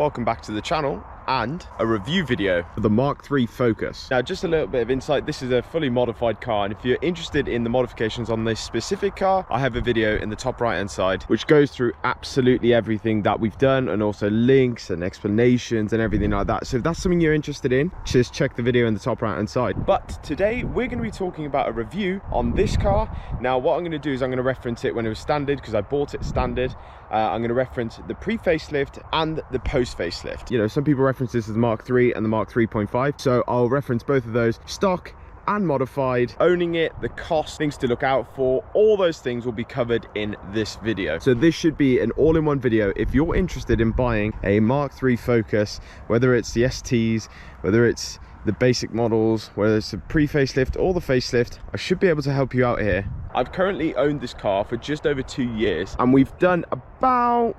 welcome back to the channel and a review video for the Mark III Focus. Now, just a little bit of insight, this is a fully modified car, and if you're interested in the modifications on this specific car, I have a video in the top right hand side which goes through absolutely everything that we've done, and also links and explanations and everything like that. So if that's something you're interested in, just check the video in the top right hand side. But today we're going to be talking about a review on this car. Now, what I'm going to do is I'm going to reference it when it was standard, because I bought it standard. I'm going to reference the pre-facelift and the post-facelift. You know, some people reference this as the Mark III and the Mark 3.5, so I'll reference both of those, stock and modified, owning it, the cost, things to look out for, all those things will be covered in this video. So this should be an all-in-one video if you're interested in buying a Mark III Focus, whether it's the STs, whether it's the basic models, whether it's a pre-facelift or the facelift. I should be able to help you out here. I've currently owned this car for just over 2 years, and we've done about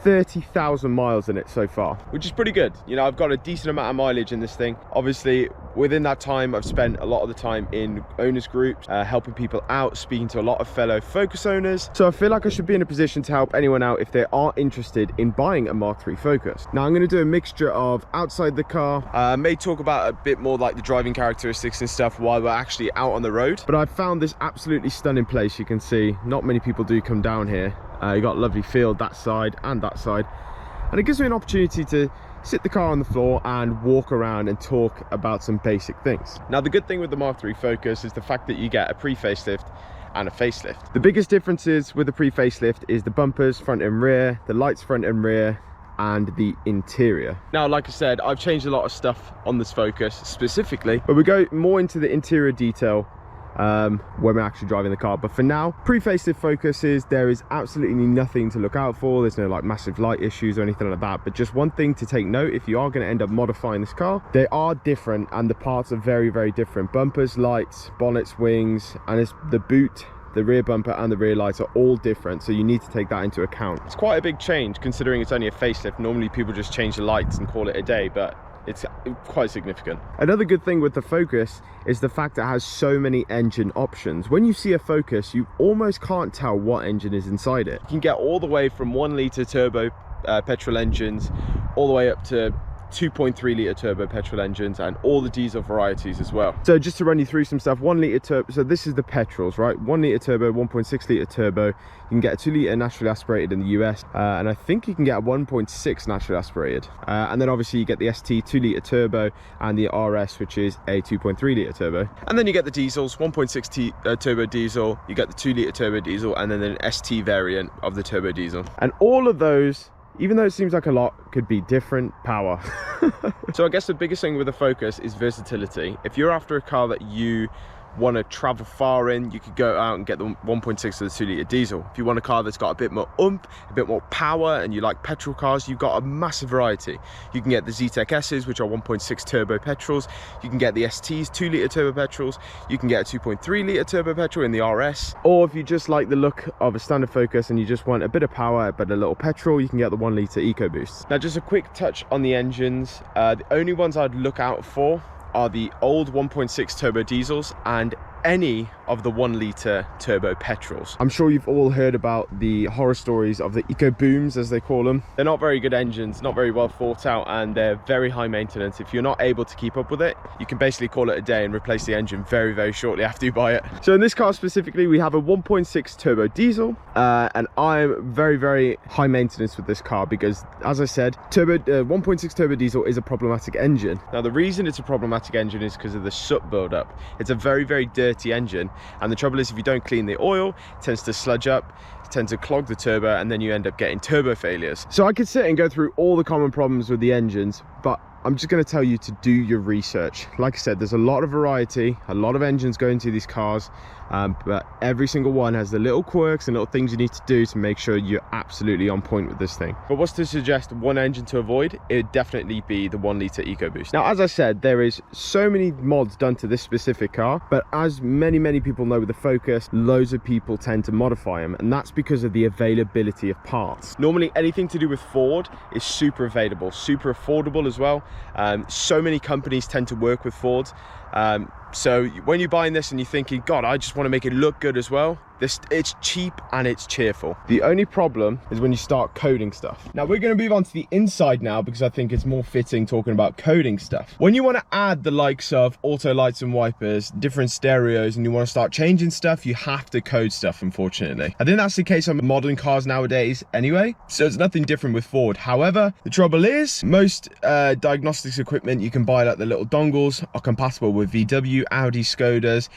30,000 miles in it so far, which is pretty good. You know, I've got a decent amount of mileage in this thing. Obviously, within that time, I've spent a lot of the time in owners groups, helping people out, speaking to a lot of fellow Focus owners. So I feel like I should be in a position to help anyone out if they are interested in buying a Mark III Focus. Now, I'm going to do a mixture of outside the car, may talk about a bit more like the driving characteristics and stuff while we're actually out on the road. But I found this absolutely stunning place. You can see not many people do come down here. You got a lovely field that side and that side, and it gives me an opportunity to sit the car on the floor and walk around and talk about some basic things. Now, the good thing with the Mark III Focus is the fact that you get a pre-facelift and a facelift. The biggest differences with the pre-facelift is the bumpers front and rear, the lights front and rear, and the interior. Now, like I said, I've changed a lot of stuff on this Focus specifically, but we go more into the interior detail when we're actually driving the car. But for now, pre-facelift Focuses, there is absolutely nothing to look out for. There's no like massive light issues or anything like that. But just one thing to take note, if you are going to end up modifying this car, they are different, and the parts are very, very different. Bumpers, lights, bonnets, wings, and it's the boot, the rear bumper and the rear lights are all different, so you need to take that into account. It's quite a big change considering it's only a facelift. Normally people just change the lights and call it a day, but it's quite significant. Another good thing with the Focus is the fact that it has so many engine options. When you see a Focus, you almost can't tell what engine is inside it. You can get all the way from 1 litre turbo petrol engines all the way up to 2.3 litre turbo petrol engines, and all the diesel varieties as well. So just to run you through some stuff, 1 litre turbo, so this is the petrols, right? 1 litre turbo, 1.6 litre turbo. You can get a 2 litre naturally aspirated in the US, and I think you can get a 1.6 naturally aspirated. And then obviously you get the ST 2 litre turbo and the RS, which is a 2.3 litre turbo. And then you get the diesels, 1.6 turbo diesel, you get the 2 litre turbo diesel, and then an ST variant of the turbo diesel. And all of those, even though it seems like a lot, could be different power. So I guess the biggest thing with the Focus is versatility. If you're after a car that you want to travel far in, you could go out and get the 1.6 or the 2 litre diesel. If you want a car that's got a bit more oomph, a bit more power, and you like petrol cars, you've got a massive variety. You can get the Z-Tech S's, which are 1.6 turbo petrols. You can get the STs, 2 litre turbo petrols. You can get a 2.3 litre turbo petrol in the RS. Or if you just like the look of a standard Focus and you just want a bit of power but a little petrol, you can get the 1 litre EcoBoost. Now, just a quick touch on the engines. The only ones I'd look out for are the old 1.6 turbo diesels and any of the 1 litre turbo petrols. I'm sure you've all heard about the horror stories of the eco booms, as they call them. They're not very good engines, not very well thought out, and they're very high maintenance. If you're not able to keep up with it, you can basically call it a day and replace the engine very, very shortly after you buy it. So in this car specifically, we have a 1.6 turbo diesel, and I'm very, very high maintenance with this car because, as I said, 1.6 turbo diesel is a problematic engine. Now, the reason it's a problematic engine is because of the soot buildup. It's a very, very dirty engine, and the trouble is, if you don't clean the oil, it tends to sludge up, it tends to clog the turbo, and then you end up getting turbo failures. So I could sit and go through all the common problems with the engines, but I'm just going to tell you to do your research. Like I said, there's a lot of variety, a lot of engines go into these cars, but every single one has the little quirks and little things you need to do to make sure you're absolutely on point with this thing. But what's to suggest one engine to avoid? It would definitely be the 1 litre EcoBoost. Now, as I said, there is so many mods done to this specific car, but as many people know with the Focus, loads of people tend to modify them, and that's because of the availability of parts. Normally, anything to do with Ford is super available, super affordable as well. So many companies tend to work with Ford, So when you're buying this and you're thinking, God, I just want to make it look good as well, it's cheap and it's cheerful. The only problem is when you start coding stuff. Now we're going to move on to the inside now, because I think it's more fitting talking about coding stuff. When you want to add the likes of auto lights and wipers, different stereos, and you want to start changing stuff, you have to code stuff, unfortunately. I think that's the case on modern cars nowadays anyway, so it's nothing different with Ford. However, the trouble is most diagnostics equipment you can buy, like the little dongles, are compatible with VW, Audi, Skodas,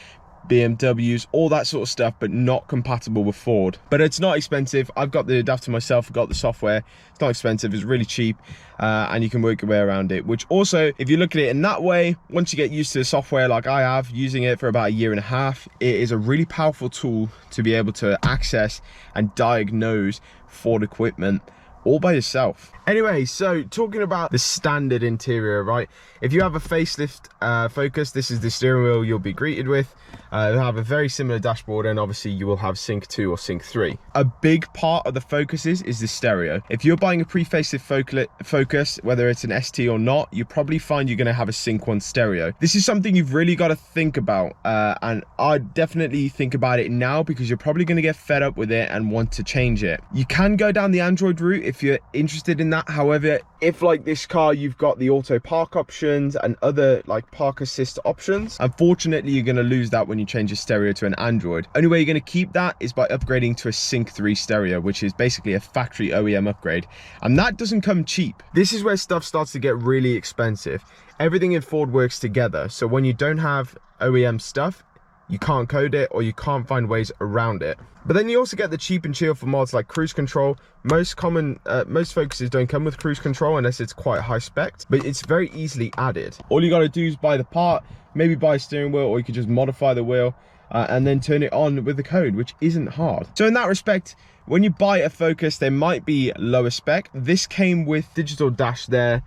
BMWs, all that sort of stuff, but not compatible with Ford. But it's not expensive. I've got the adapter myself, I've got the software. It's not expensive, it's really cheap, and you can work your way around it, which also, if you look at it in that way, once you get used to the software like I have, using it for about 1.5 years, it is a really powerful tool to be able to access and diagnose Ford equipment all by yourself. Anyway, so talking about the standard interior, right? If you have a facelift Focus, this is the steering wheel you'll be greeted with. You'll have a very similar dashboard, and obviously you will have Sync 2 or Sync 3. A big part of the Focuses is the stereo. If you're buying a pre-facelift Focus, whether it's an ST or not, you probably find you're going to have a Sync 1 stereo. This is something you've really got to think about, and I'd definitely think about it now, because you're probably going to get fed up with it and want to change it. You can go down the Android route if you're interested in that. However, if like this car, you've got the auto park options and other like park assist options, unfortunately you're going to lose that when you change your stereo to an Android. Only way you're going to keep that is by upgrading to a Sync 3 stereo, which is basically a factory OEM upgrade, and that doesn't come cheap. This is where stuff starts to get really expensive. Everything in Ford works together, so when you don't have OEM stuff, you can't code it, or you can't find ways around it. But then you also get the cheap and cheerful mods like cruise control. Most Focuses don't come with cruise control unless it's quite high spec, but it's very easily added. All you got to do is buy the part, maybe buy a steering wheel, or you could just modify the wheel and then turn it on with the code, which isn't hard. So in that respect, when you buy a Focus, they might be lower spec. This came with digital dash there.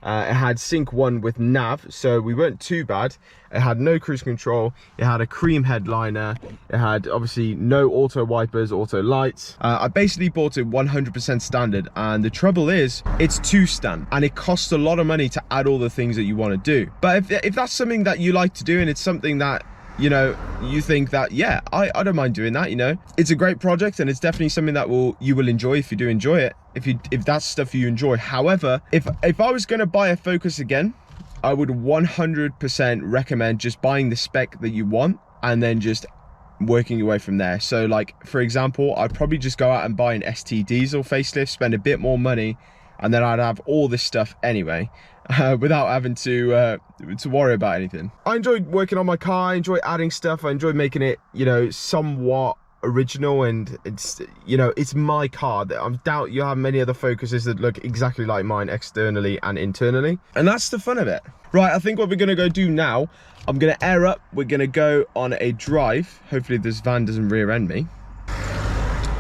It had Sync 1 with nav, so we weren't too bad. It had no cruise control, it had a cream headliner, it had obviously no auto wipers, auto lights. I basically bought it 100% standard, and the trouble is, it's 2-stand, and it costs a lot of money to add all the things that you want to do. But if that's something that you like to do, and it's something that, you know, you think that, yeah, I don't mind doing that, you know, it's a great project, and it's definitely something that you will enjoy if you do enjoy it, if that's stuff you enjoy. However, if I was going to buy a Focus again, I would 100% recommend just buying the spec that you want and then just working your way from there. So like, for example, I'd probably just go out and buy an ST diesel facelift, spend a bit more money, and then I'd have all this stuff anyway, without having to worry about anything. I enjoy working on my car, I enjoy adding stuff, I enjoy making it, you know, somewhat original, and it's, you know, it's my car. I doubt you have many other Focuses that look exactly like mine externally and internally, and that's the fun of it. Right, I think what we're gonna go do now, I'm gonna air up, we're gonna go on a drive, hopefully this van doesn't rear end me,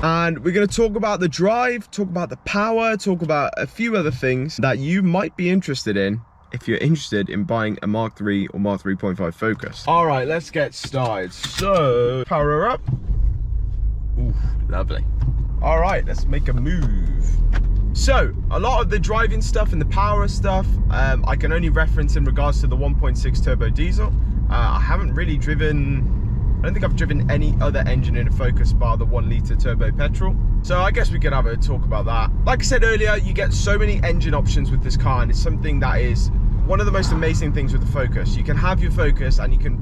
and we're going to talk about the drive, talk about the power, talk about a few other things that you might be interested in if you're interested in buying a Mark 3 or Mark 3.5 Focus. All right, let's get started. So, power her up. Ooh, lovely. All right, let's make a move. So, a lot of the driving stuff and the power stuff, I can only reference in regards to the 1.6 turbo diesel. I haven't really I don't think I've driven any other engine in a Focus bar the 1 litre turbo petrol. So I guess we could have a talk about that. Like I said earlier, you get so many engine options with this car, and it's something that is one of the most amazing things with the Focus. You can have your Focus and you can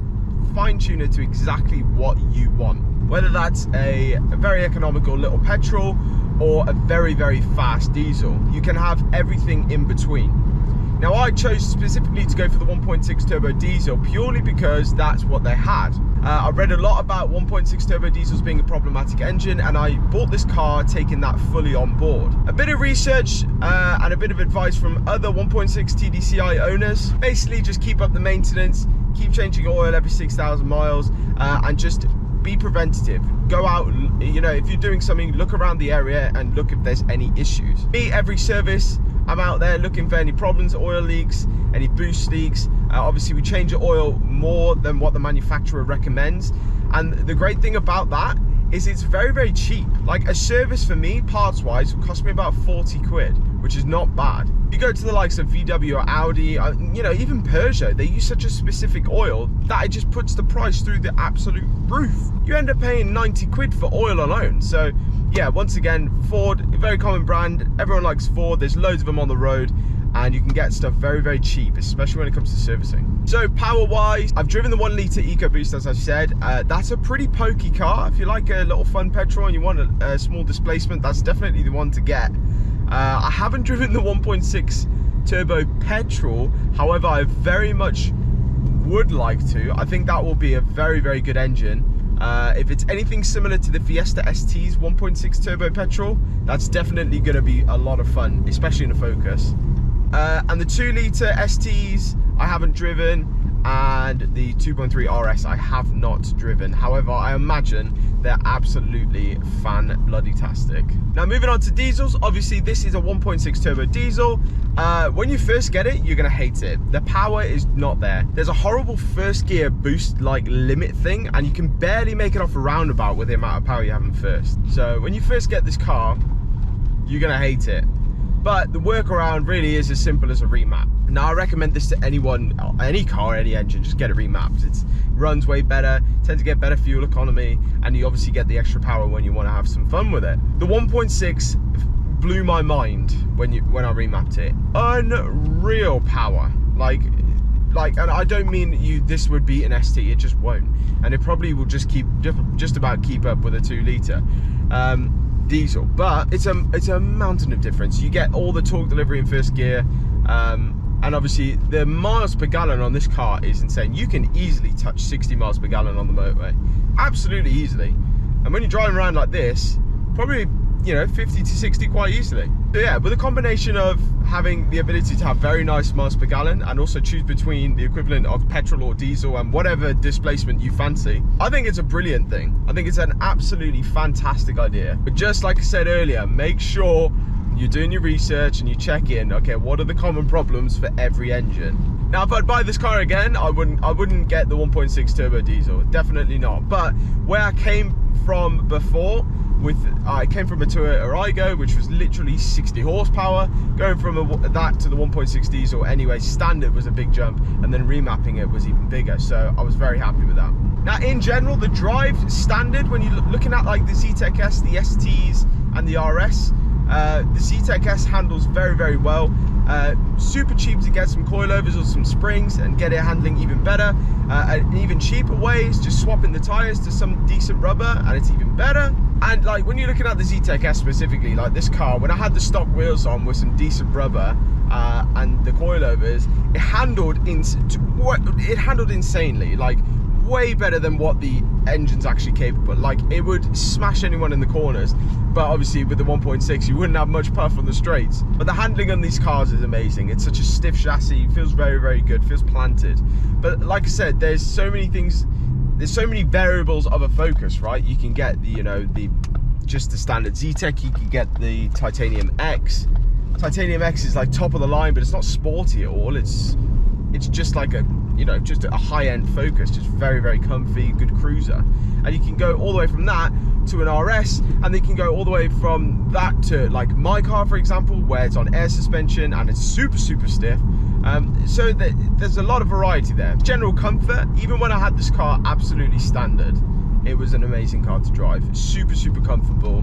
fine tune it to exactly what you want. Whether that's a very economical little petrol or a very, very fast diesel. You can have everything in between. Now I chose specifically to go for the 1.6 turbo diesel purely because that's what they had. I read a lot about 1.6 turbo diesels being a problematic engine, and I bought this car taking that fully on board. A bit of research and a bit of advice from other 1.6 TDCi owners. Basically just keep up the maintenance, keep changing oil every 6,000 miles, and just be preventative. Go out, you know, if you're doing something, look around the area and look if there's any issues. Every service, I'm out there looking for any problems, oil leaks, any boost leaks. Obviously we change the oil more than what the manufacturer recommends, and the great thing about that is it's very, very cheap. Like a service for me, parts wise, would cost me about 40 quid, which is not bad. You go to the likes of VW or Audi, you know, even Peugeot, they use such a specific oil that it just puts the price through the absolute roof. You end up paying 90 quid for oil alone. So yeah, once again, Ford, a very common brand. Everyone likes Ford. There's loads of them on the road, and you can get stuff very, very cheap, especially when it comes to servicing. So power wise, I've driven the 1 litre EcoBoost, as I said. That's a pretty pokey car. If you like a little fun petrol and you want a small displacement, that's definitely the one to get. I haven't driven the 1.6 turbo petrol. However, I very much would like to. I think that will be a very, very good engine. If it's anything similar to the Fiesta ST's 1.6 turbo petrol, that's definitely going to be a lot of fun, especially in a Focus. And the 2 litre STs I haven't driven, and the 2.3 RS I have not driven. However, I imagine they're absolutely fan-bloody-tastic. Now moving on to diesels, obviously this is a 1.6 turbo diesel. When you first get it, you're gonna hate it. The power is not there. There's a horrible first gear boost like limit thing, and you can barely make it off a roundabout with the amount of power you have in first. So when you first get this car, you're gonna hate it. But the workaround really is as simple as a remap. Now I recommend this to anyone, any car, any engine, just get it remapped. It runs way better, tends to get better fuel economy, and you obviously get the extra power when you want to have some fun with it. The 1.6 blew my mind when I remapped it. Unreal power. Like, and I don't mean this would be an ST, it just won't. And it probably will just about keep up with a 2 litre. Diesel, but it's a mountain of difference. You get all the torque delivery in first gear, and obviously the miles per gallon on this car is insane. You can easily touch 60 miles per gallon on the motorway, absolutely easily. And when you're driving around like this, probably, you know, 50 to 60 quite easily. So yeah, with a combination of having the ability to have very nice miles per gallon and also choose between the equivalent of petrol or diesel and whatever displacement you fancy, I think it's a brilliant thing. I think it's an absolutely fantastic idea. But just like I said earlier, make sure you're doing your research and you check in, okay, what are the common problems for every engine? Now, if I'd buy this car again, I wouldn't get the 1.6 turbo diesel, definitely not. But where I came from before, I came from a Toyota Aygo, which was literally 60 horsepower. Going from that to the 1.6 diesel anyway, standard was a big jump, and then remapping it was even bigger. So I was very happy with that. Now, in general, the drive standard, when you're looking at like the Zetec S, the STs, and the RS, the Zetec S handles very, very well. Super cheap to get some coilovers or some springs and get it handling even better. And even cheaper ways, just swapping the tires to some decent rubber, and it's even better. And like when you're looking at the Zetec S specifically, like this car, when I had the stock wheels on with some decent rubber and the coilovers, it handled insanely, like way better than what the engine's actually capable. Like it would smash anyone in the corners, but obviously with the 1.6 you wouldn't have much puff on the straights. But the handling on these cars is amazing. It's such a stiff chassis, feels very, very good, feels planted. But like I said, there's so many things, there's so many variables of a Focus, right? You can get the, you know, just the standard Zetec, you can get the Titanium X. Titanium X is like top of the line, but it's not sporty at all. It's just like a, you know, just a high-end Focus, just very, very comfy, good cruiser. And you can go all the way from that to an RS, and they can go all the way from that to like my car, for example, where it's on air suspension and it's super, super stiff. So there's a lot of variety there. General comfort, even when I had this car absolutely standard, it was an amazing car to drive. Super, super comfortable.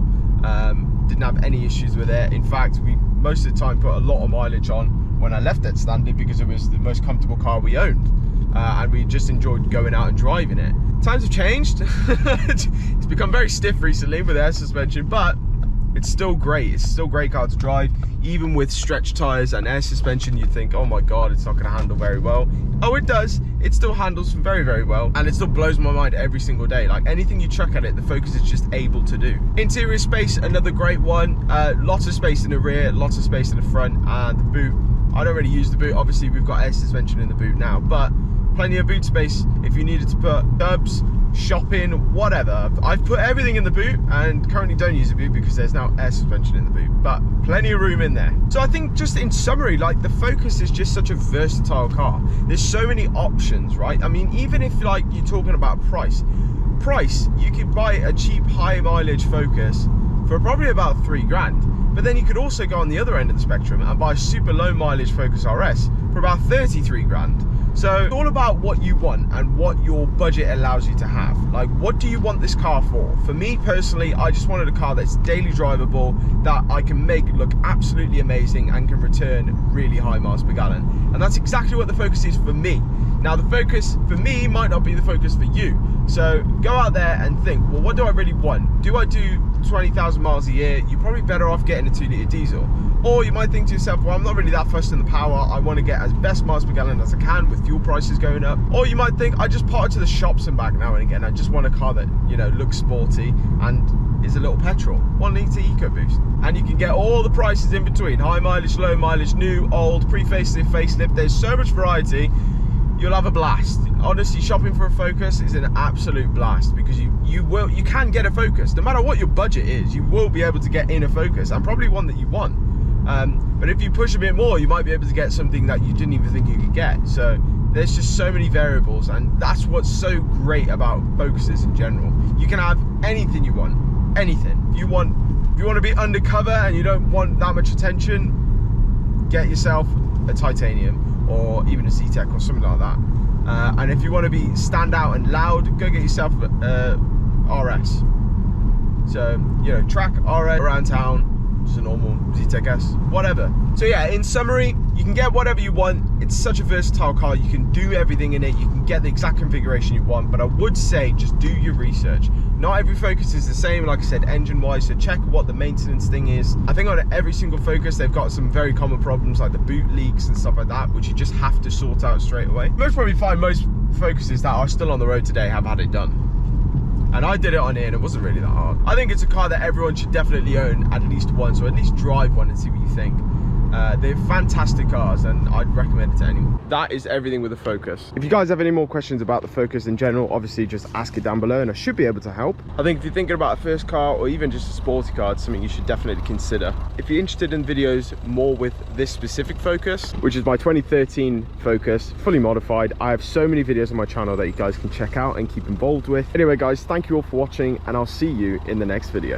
Didn't have any issues with it. In fact, we most of the time put a lot of mileage on when I left it standard because it was the most comfortable car we owned, and we just enjoyed going out and driving it. Times have changed. It's become very stiff recently with air suspension, but it's still great. It's still a great car to drive. Even with stretch tires and air suspension, you'd think, oh my god, it's not going to handle very well. Oh, it does. It still handles very, very well, and it still blows my mind every single day. Like anything you chuck at it, the Focus is just able to do. Interior space, another great one. Lots of space in the rear, lots of space in the front, and the boot. I don't really use the boot. Obviously, we've got air suspension in the boot now, but plenty of boot space if you needed to put tubs, shopping, whatever. I've put everything in the boot and currently don't use the boot because there's now air suspension in the boot, but plenty of room in there. So I think just in summary, like the Focus is just such a versatile car. There's so many options, right? I mean, even if like you're talking about price, you could buy a cheap high mileage Focus for probably about 3 grand. But then you could also go on the other end of the spectrum and buy a super low mileage Focus RS for about 33 grand. So it's all about what you want and what your budget allows you to have. Like, what do you want this car for? For me personally, I just wanted a car that's daily drivable, that I can make look absolutely amazing and can return really high miles per gallon. And that's exactly what the Focus is for me. Now, the Focus for me might not be the Focus for you. So go out there and think, well, what do I really want? Do I do 20,000 miles a year? You're probably better off getting a 2-litre diesel. Or you might think to yourself, well, I'm not really that fussed in the power. I want to get as best miles per gallon as I can with fuel prices going up. Or you might think, I just part to the shops and back now and again. I just want a car that, you know, looks sporty and is a little petrol. 1-litre EcoBoost. And you can get all the prices in between. High mileage, low mileage, new, old, pre-facelift, facelift. There's so much variety. You'll have a blast. Honestly, shopping for a Focus is an absolute blast because you can get a Focus. No matter what your budget is, you will be able to get in a Focus, and probably one that you want. But if you push a bit more, you might be able to get something that you didn't even think you could get. So there's just so many variables, and that's what's so great about Focuses in general. You can have anything you want, anything. If you want to be undercover and you don't want that much attention, get yourself a titanium or even a Z-Tech or something like that. And if you want to be stand out and loud, go get yourself a RS. So, you know, track RS around town, just a normal Z-Tech S, whatever. So yeah, in summary, you can get whatever you want. It's such a versatile car. You can do everything in it. You can get the exact configuration you want, but I would say just do your research. Not every Focus is the same, like I said, engine-wise, so check what the maintenance thing is. I think on every single Focus, they've got some very common problems like the boot leaks and stuff like that, which you just have to sort out straight away. Most probably find most Focuses that are still on the road today have had it done. And I did it on here and it wasn't really that hard. I think it's a car that everyone should definitely own at least once, or at least drive one and see what you think. They're fantastic cars and I'd recommend it to anyone. That is everything with the Focus. If you guys have any more questions about the Focus in general, obviously just ask it down below and I should be able to help. I think if you're thinking about a first car or even just a sporty car, it's something you should definitely consider. If you're interested in videos more with this specific Focus, which is my 2013 Focus, fully modified, I have so many videos on my channel that you guys can check out and keep involved with. Anyway guys, thank you all for watching and I'll see you in the next video.